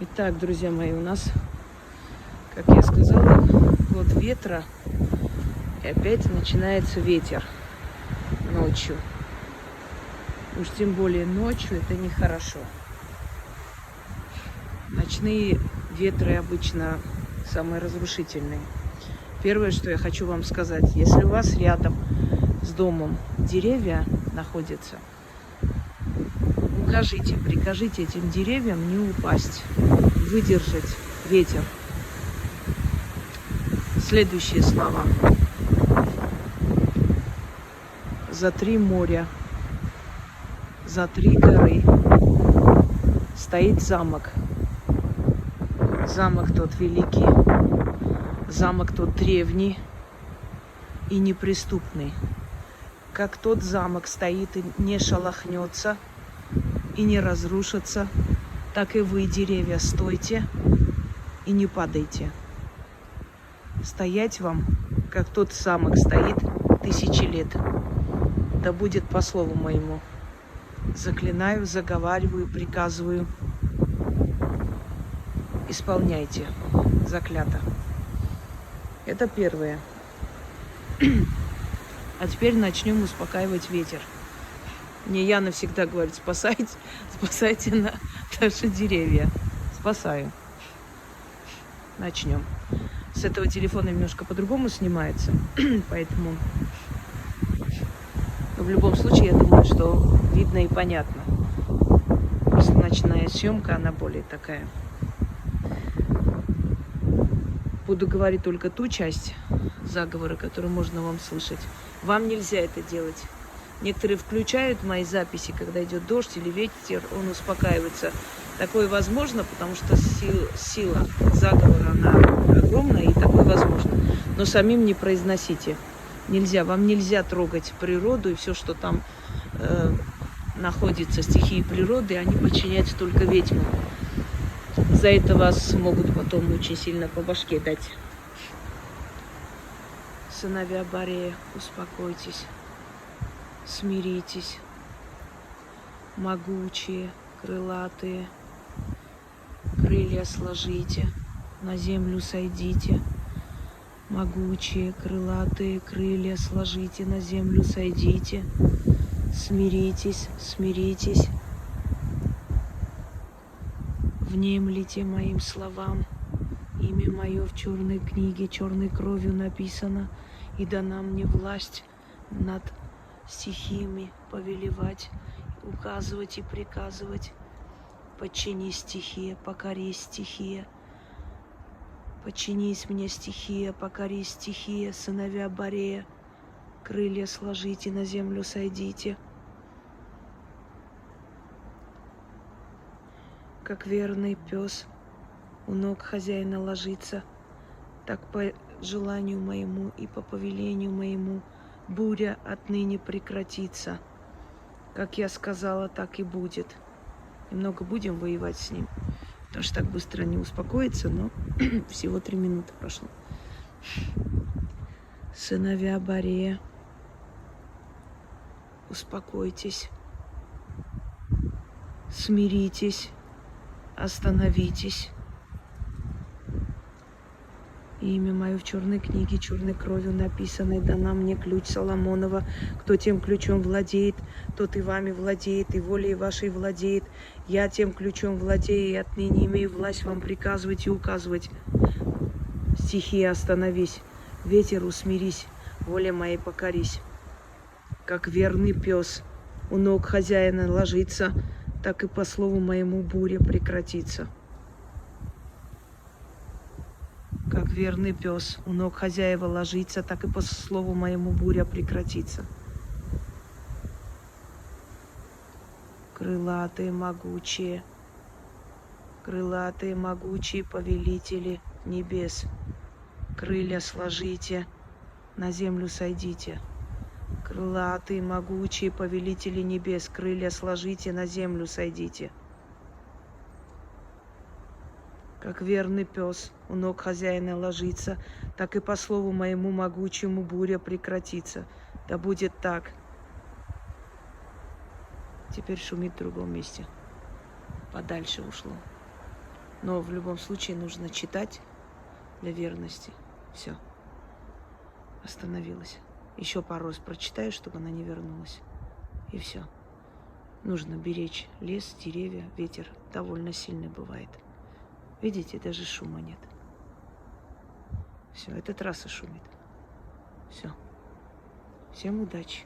Итак, друзья мои, у нас, как я сказала, год ветра. И опять начинается ветер ночью. Уж тем более ночью это нехорошо. Ночные ветры обычно самые разрушительные. Первое, что я хочу вам сказать, если у вас рядом с домом деревья находятся, прикажите этим деревьям не упасть, выдержать ветер. Следующие слова. За 3 моря, за 3 горы стоит замок. Замок тот великий, замок тот древний и неприступный. Как тот замок стоит и не шелохнется, и не разрушится, так и вы, деревья, стойте и не падайте. Стоять вам, как тот замок стоит 1000 лет. Да будет по слову моему. Заклинаю, заговариваю, приказываю. Исполняйте. Заклято. Это первое. А теперь начнем успокаивать ветер. Мне Яна всегда говорит, спасайте наши деревья. Спасаю. Начнем. С этого телефона немножко по-другому снимается, поэтому в любом случае я думаю, что видно и понятно. Просто ночная съемка, она более такая. Буду говорить только ту часть заговора, которую можно вам слышать. Вам нельзя это делать. Некоторые включают мои записи, когда идет дождь или ветер, он успокаивается. Такое возможно, потому что сила заговора, она огромная, и такое возможно. Но самим не произносите. Нельзя, вам нельзя трогать природу и все, что там находится, стихии природы, они подчиняются только ведьмам. За это вас могут потом очень сильно по башке дать. Сыновья Борея, успокойтесь. Смиритесь, могучие, крылатые, крылья сложите, на землю сойдите. Могучие, крылатые, крылья сложите, на землю сойдите. Смиритесь, смиритесь. Внемлите моим словам. Имя мое в черной книге, черной кровью написано, и дана мне власть над стихиями повелевать, указывать и приказывать. Подчинись, стихия, покорись, стихия. Подчинись мне, стихия, покорись, стихия, сыновья Борея. Крылья сложите, на землю сойдите. Как верный пес у ног хозяина ложится, так по желанию моему и по повелению моему буря отныне прекратится. Как я сказала, так и будет. Немного будем воевать с ним, потому что так быстро не успокоится, но всего 3 минуты прошло. Сыновья Борея, успокойтесь, смиритесь, остановитесь. Имя мое в черной книге, черной кровью написано, и дана мне ключ Соломонова. Кто тем ключом владеет, тот и вами владеет, и волей вашей владеет. Я тем ключом владею, и отныне имею власть вам приказывать и указывать. Стихия, остановись, ветер, усмирись, воля моей покорись. Как верный пес у ног хозяина ложится, так и по слову моему буря прекратится. Как верный пес у ног хозяева ложится, так и по слову моему буря прекратится. Крылатые, могучие повелители небес, крылья сложите, на землю сойдите. Крылатые, могучие повелители небес, крылья сложите, на землю сойдите. Как верный пес у ног хозяина ложится, так и по слову моему могучему буря прекратится. Да будет так. Теперь шумит в другом месте. Подальше ушло. Но в любом случае нужно читать для верности. Все. Остановилась. Еще пару раз прочитаю, чтобы она не вернулась. И все. Нужно беречь лес, деревья, ветер. Довольно сильный бывает. Видите, даже шума нет. Все, эта трасса шумит. Все. Всем удачи.